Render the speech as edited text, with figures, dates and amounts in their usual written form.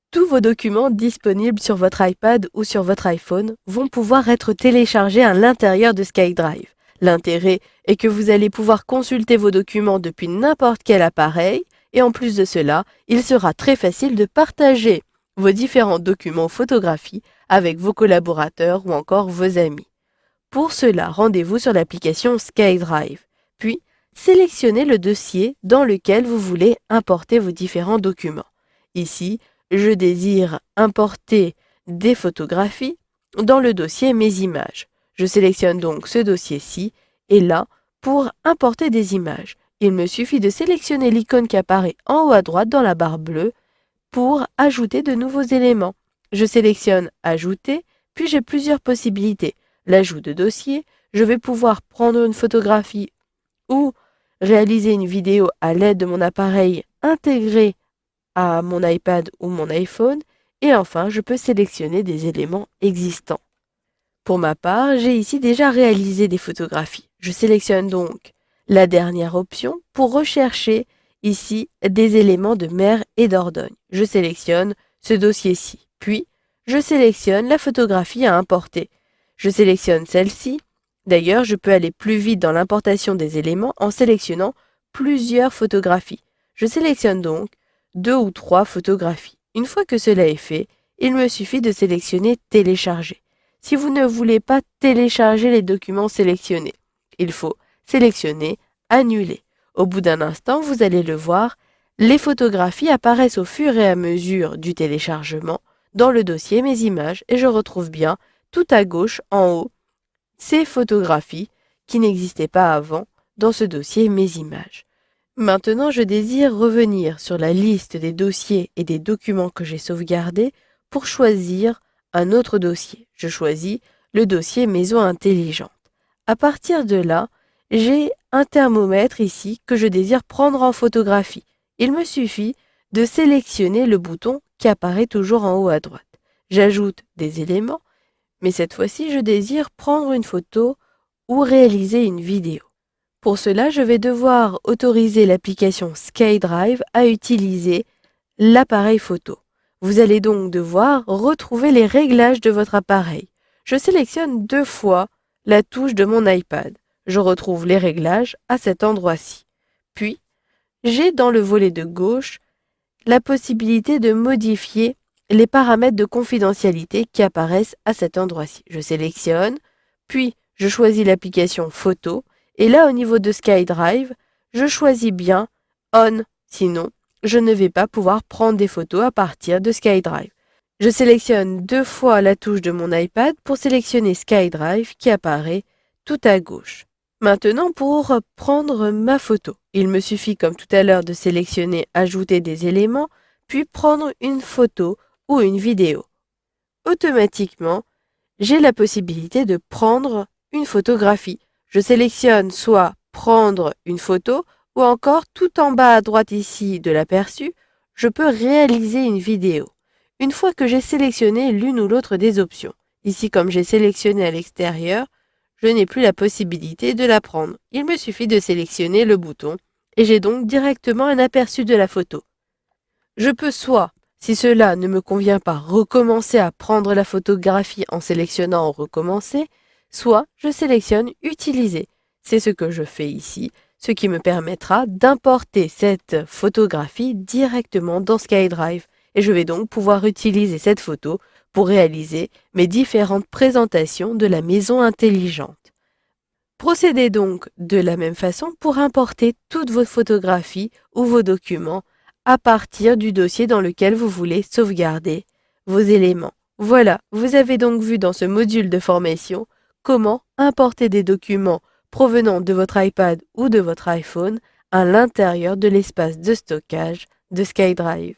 Tous vos documents disponibles sur votre iPad ou sur votre iPhone vont pouvoir être téléchargés à l'intérieur de SkyDrive. L'intérêt est que vous allez pouvoir consulter vos documents depuis n'importe quel appareil et en plus de cela, il sera très facile de partager vos différents documents ou photographies avec vos collaborateurs ou encore vos amis. Pour cela, rendez-vous sur l'application SkyDrive, puis sélectionnez le dossier dans lequel vous voulez importer vos différents documents. Ici, je désire importer des photographies dans le dossier Mes images. Je sélectionne donc ce dossier-ci et là, pour importer des images, il me suffit de sélectionner l'icône qui apparaît en haut à droite dans la barre bleue pour ajouter de nouveaux éléments. Je sélectionne Ajouter, puis j'ai plusieurs possibilités. L'ajout de dossier, je vais pouvoir prendre une photographie ou réaliser une vidéo à l'aide de mon appareil intégré à mon iPad ou mon iPhone, et enfin, je peux sélectionner des éléments existants. Pour ma part, j'ai ici déjà réalisé des photographies. Je sélectionne donc la dernière option pour rechercher ici des éléments de mer et d'Ordogne. Je sélectionne ce dossier-ci, puis je sélectionne la photographie à importer. Je sélectionne celle-ci. D'ailleurs, je peux aller plus vite dans l'importation des éléments en sélectionnant plusieurs photographies. Je sélectionne donc 2 ou 3 photographies. Une fois que cela est fait, il me suffit de sélectionner Télécharger. Si vous ne voulez pas télécharger les documents sélectionnés, il faut sélectionner Annuler. Au bout d'un instant, vous allez le voir, les photographies apparaissent au fur et à mesure du téléchargement dans le dossier Mes images et je retrouve bien tout à gauche en haut ces photographies qui n'existaient pas avant dans ce dossier Mes images. Maintenant, je désire revenir sur la liste des dossiers et des documents que j'ai sauvegardés pour choisir un autre dossier. Je choisis le dossier Maison intelligente. À partir de là, j'ai un thermomètre ici que je désire prendre en photographie. Il me suffit de sélectionner le bouton qui apparaît toujours en haut à droite. J'ajoute des éléments, mais cette fois-ci, je désire prendre une photo ou réaliser une vidéo. Pour cela, je vais devoir autoriser l'application SkyDrive à utiliser l'appareil photo. Vous allez donc devoir retrouver les réglages de votre appareil. Je sélectionne 2 fois la touche de mon iPad. Je retrouve les réglages à cet endroit-ci. Puis, j'ai dans le volet de gauche la possibilité de modifier les paramètres de confidentialité qui apparaissent à cet endroit-ci. Je sélectionne, puis je choisis l'application photo et là au niveau de SkyDrive, je choisis bien On, sinon je ne vais pas pouvoir prendre des photos à partir de SkyDrive. Je sélectionne 2 fois la touche de mon iPad pour sélectionner SkyDrive qui apparaît tout à gauche. Maintenant, pour prendre ma photo, il me suffit comme tout à l'heure de sélectionner Ajouter des éléments, puis prendre une photo ou une vidéo. Automatiquement, j'ai la possibilité de prendre une photographie. Je sélectionne soit Prendre une photo ou encore tout en bas à droite ici de l'aperçu, je peux réaliser une vidéo. Une fois que j'ai sélectionné l'une ou l'autre des options, ici comme j'ai sélectionné à l'extérieur, je n'ai plus la possibilité de la prendre. Il me suffit de sélectionner le bouton et j'ai donc directement un aperçu de la photo. Je peux soit, si cela ne me convient pas, recommencer à prendre la photographie en sélectionnant Recommencer, soit je sélectionne Utiliser. C'est ce que je fais ici, ce qui me permettra d'importer cette photographie directement dans SkyDrive et je vais donc pouvoir utiliser cette photo pour réaliser mes différentes présentations de la maison intelligente. Procédez donc de la même façon pour importer toutes vos photographies ou vos documents à partir du dossier dans lequel vous voulez sauvegarder vos éléments. Voilà, vous avez donc vu dans ce module de formation comment importer des documents provenant de votre iPad ou de votre iPhone à l'intérieur de l'espace de stockage de SkyDrive.